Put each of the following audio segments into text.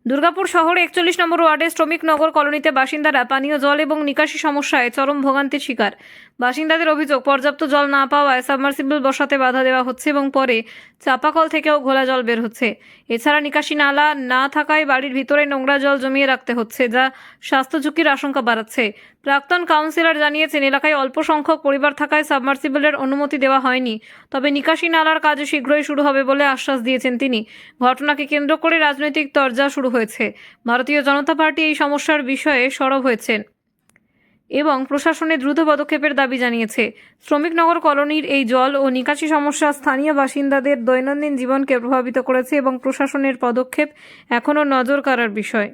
দুর্গাপুর শহরে ৪১ নম্বর ওয়ার্ডে শ্রমিকনগর কলোনিতে বাসিন্দারা পানীয় জল এবং নিকাশি সমস্যায় চরম ভোগান্তির শিকার। বাসিন্দাদের অভিযোগ, পর্যাপ্ত জল না পাওয়ায় সাবমার্সিবল বসাতে বাধা দেওয়া হচ্ছে এবং পরে চাপাকল থেকেও ঘোলা জল বের হচ্ছে। এছাড়া নিকাশি নালা না থাকায় বাড়ির ভিতরে নোংরা জল জমিয়ে রাখতে হচ্ছে, যা স্বাস্থ্য ঝুঁকির আশঙ্কা বাড়াচ্ছে। প্রাক্তন কাউন্সিলর জানিয়েছেন, এলাকায় অল্প সংখ্যক পরিবার থাকায় সাবমার্সিবলের অনুমতি দেওয়া হয়নি, তবে নিকাশি নালার কাজ শীঘ্রই শুরু হবে বলে আশ্বাস দিয়েছেন তিনি। ঘটনাকে কেন্দ্র করে রাজনৈতিক তরজা শুরু হয়েছে। ভারতীয় জনতা পার্টি এই সমস্যার বিষয়ে সরব হয়েছেন এবং প্রশাসনের দ্রুত পদক্ষেপের দাবি জানিয়েছে। শ্রমিকনগর কলোনির এই জল ও নিকাশি সমস্যা স্থানীয় বাসিন্দাদের দৈনন্দিন জীবনকে প্রভাবিত করেছে এবং প্রশাসনের পদক্ষেপ এখনও নজর কাড়ার বিষয়।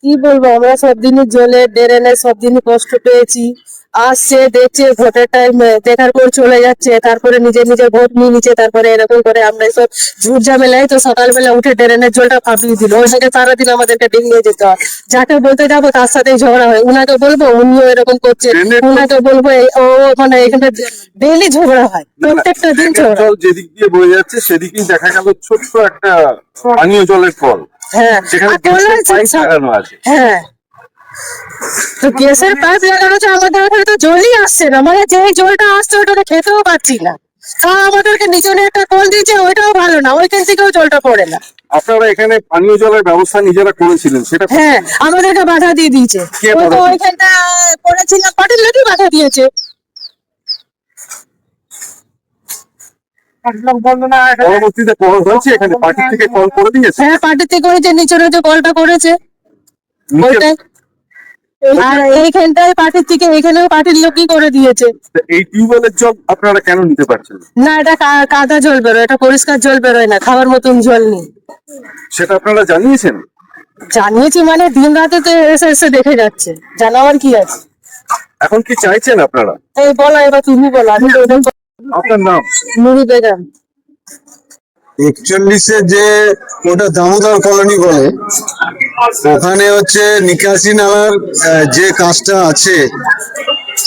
কি বলবো, আমরা সব দিনই জলে ড্রেনে সব দিনই কষ্ট পেয়েছি। আসছে, দেখছে, ভোটের টাইম দেখার পর চলে যাচ্ছে, তারপরে নিজে নিজে ভোট নিয়ে নিচ্ছে, তারপরে এরকম করে আমরা সব ঝুট ঝামেলায় তো সকালবেলা উঠে ড্রেনের জলটা ফাঁপিয়ে দিল। ওই সাথে সারাদিন আমাদেরকে ডিঙিয়ে যেতে হয়। যাকে বলতে যাবো তার সাথেই ঝগড়া হয়। উনাকে বলবো উনিও এরকম করছে, উনাকে বলবো ও মানে এখানে ডেইলি ঝগড়া হয়, প্রত্যেকটা দিন ঝগড়া। জল যেদিক দিয়ে বয়ে যাচ্ছে সেদিকেই দেখা গেল ছোট্ট একটা পানীয় জলের কল। হ্যাঁ, সেখানে আর বলা গ্যাসের পাইপ হচ্ছে লাগানো আছে। হ্যাঁ, তো গ্যাসের পাইপ লাগানো আছে, আমাদের ওখানে তো জলই আসছে না। মানে যে জলটা আসছে ওটা খেতেও পাচ্ছি না। আমাদেরকে নিচনে একটা কল দিয়েছে, ওইটাও ভালো না, ওইখান থেকেও জলটা পড়ে না। আপনারা এখানে পানীয় জলের ব্যবস্থা নিজেরা করেছিলেন, সেটা হ্যাঁ, আমাদেরকে বাধা দিয়ে দিয়েছে। কে ওই বাধা তো দিয়েছে? ওইখানটা করেছিলাম, পার্টির লোকই বাধা দিয়েছে। পরবর্তীতে কল হয়েছে, এখানে পার্টি থেকে কল করে দিয়েছে। হ্যাঁ, পার্টির থেকে করেছে, নিচনে যে কলটা করেছে নিচে- ওইটাই। আর এইখানটায় পার্টির থেকে এখানেও পার্টির লোকই করে দিয়েছে। এই টিউবওয়েলের জল আপনারা কেন নিতে পারছেন না? না, এটা কাদা জল বেরোয়, এটা পরিষ্কার জল বেরোয় না, খাওয়ার মতন জল নেই। সেটা আপনারা জানিয়েছেন? জানিয়েছি মানে দিন রাতে তো এসে এসে দেখে যাচ্ছে, জানাবার কি আছে। এখন কি চাইছেন আপনারা? এই বলো, এবার তুমি বলো। আমি তো ওটা আপনার নাম? নুরি বেগম। ৪১-এ যে ওটা দামোদর কলোনি বলে, ওখানে হচ্ছে নিকাশি নালার যে কাজটা আছে,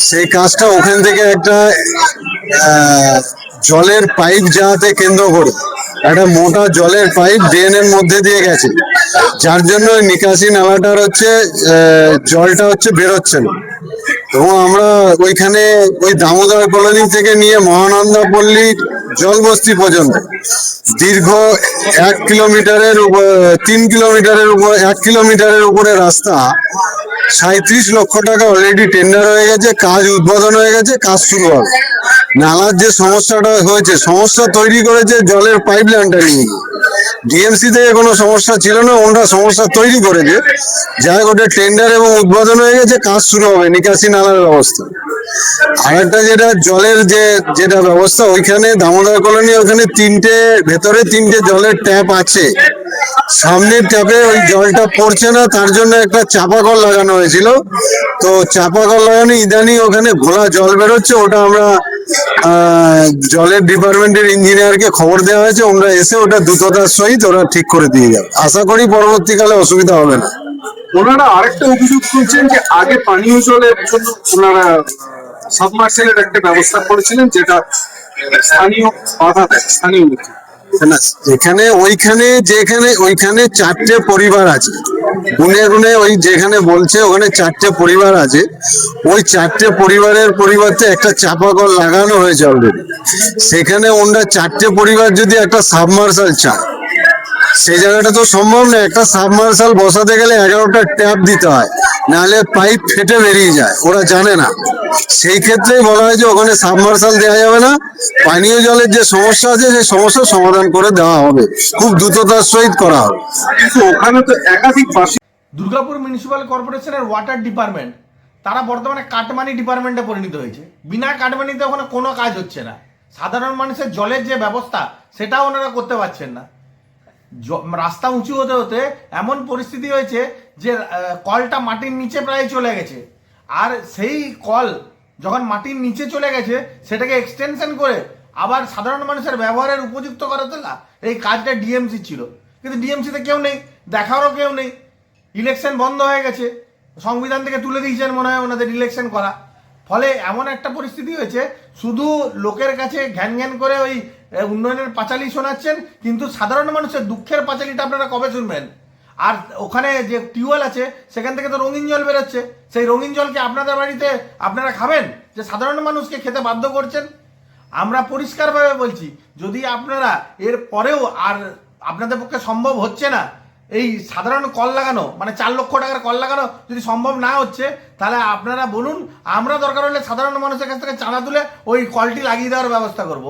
সেই কাজটা ওখান থেকে একটা জলের পাইপ যাওয়াতে কেন্দ্র করে একটা মোটা জলের পাইপ ড্রেনের মধ্যে দিয়ে গেছে, যার জন্য ওই নিকাশি নালাটার হচ্ছে জলটা হচ্ছে বেরোচ্ছে না। এবং আমরা ওইখানে ওই দামোদর কলোনি থেকে নিয়ে মহানন্দা পল্লী জলবস্তি পর্যন্ত দীর্ঘ 1 কিলোমিটারের উপর 3 কিলোমিটারের উপর 1 কিলোমিটারের উপরে রাস্তা 37 লক্ষ টাকা অলরেডি টেন্ডার হয়ে গেছে, কাজ উদ্বোধন হয়ে গেছে, কাজ শুরু হবে। নালার যে সমস্যাটা হয়েছে, সমস্যা তৈরি করেছে জলের পাইপ লাইনটা নিয়ে। ডিএমসি থেকে কোনো সমস্যা ছিল না, ওরা সমস্যা তৈরি করেছে। যাই হোক, ওটা টেন্ডার এবং উদ্বোধন হয়ে গেছে, কাজ শুরু হবে নিকাশি নালার ব্যবস্থা। আর একটা যেটা জলের যেটা ব্যবস্থা, ওইখানে দামোদর কলোনি ওখানে ভেতরে তিনটে জলের ট্যাপ আছে। সামনের ট্যাপে ওই জলটা পড়ছে না, তার জন্য একটা চাপাকল লাগানো হয়েছিল। তো চাপাকল লাগানো ইদানিং ওখানে ঘোলা জল বেরোচ্ছে, ওটা আমরা জলের ডিপার্টমেন্টের ইঞ্জিনিয়ারকে খবর দেওয়া হয়েছে, ওরা এসে ওটা দ্রুততার সহিত ওরা ঠিক করে দিয়ে যাবে। আশা করি পরবর্তীকালে অসুবিধা হবে না। ওনারা আরেকটা অভিযোগ করছেন যে আগে পানীয় জলের জন্য ওনারা সাবমার্সেলের একটা ব্যবস্থা করেছিলেন, যেটা স্থানীয় বাধা দেয়, স্থানীয় লোক। না, ওইখানে 4টে পরিবার আছে, গুনে গুনে ওই যেখানে বলছে ওখানে 4টে পরিবার আছে। ওই 4টে পরিবারের পরিবর্তে একটা চাপাকল লাগানো হয়েছে অলরেডি। সেখানে ওনারা 4টে পরিবার যদি একটা সাবমার্সাল চায়, সেই জায়গাটা তো সম্ভব না। একটা সাবমার্সাল বসাতে গেলে 11টা ট্যাপ দিতে হয়, নাহলে পাইপ ফেটে বেরিয়ে যায়, ওরা জানে না। সেই ক্ষেত্রেই বলা হয় যে ওখানে সাবমার্সাল দেওয়া যাবে না, পানীয় জলের যে সমস্যা আছে সেই সমস্যার সমাধান করে দেওয়া হবে, খুব দ্রুততার সহিত করা হবে। কিন্তু ওখানে তো একাধিক দুর্গাপুর মিউনিসিপ্যাল কর্পোরেশনের ওয়াটার ডিপার্টমেন্ট তারা বর্তমানে কাটমানি ডিপার্টমেন্টে পরিণত হয়েছে। বিনা কাটমানিতে ওখানে কোনো কাজ হচ্ছে না। সাধারণ মানুষের জলের যে ব্যবস্থা সেটাও ওনারা করতে পারছেন না। রাস্তা উঁচু হতে হতে এমন পরিস্থিতি হয়েছে যে কলটা মাটির নিচে প্রায় চলে গেছে। আর সেই কল যখন মাটির নিচে চলে গেছে, সেটাকে এক্সটেনশন করে আবার সাধারণ মানুষের ব্যবহারের উপযুক্ত করে তোলা, এই কাজটা ডিএমসি ছিল। কিন্তু ডিএমসিতে কেউ নেই, দেখারও কেউ নেই। ইলেকশন বন্ধ হয়ে গেছে, সংবিধান থেকে তুলে দিয়েছেন মনে হয় ওনাদের ইলেকশন করা। ফলে এমন একটা পরিস্থিতি হয়েছে, শুধু লোকের কাছে ঘ্যান ঘ্যান করে ওই উন্নয়নের পাঁচালি শোনাচ্ছেন, কিন্তু সাধারণ মানুষের দুঃখের পাঁচালিটা আপনারা কবে শুনবেন? আর ওখানে যে টিউবওয়েল আছে সেখান থেকে তো রঙিন জল বেরোচ্ছে, সেই রঙিন জলকে আপনাদের বাড়িতে আপনারা খাবেন, যে সাধারণ মানুষকে খেতে বাধ্য করছেন? আমরা পরিষ্কারভাবে বলছি, যদি আপনারা এর পরেও আর আপনাদের পক্ষে সম্ভব হচ্ছে না এই সাধারণ কল লাগানো, মানে 4 লক্ষ টাকার কল লাগানো যদি সম্ভব না হচ্ছে, তাহলে আপনারা বলুন, আমরা দরকার হলে সাধারণ মানুষের কাছ থেকে চাঁদা তুলে ওই কলটি লাগিয়ে দেওয়ার ব্যবস্থা করব।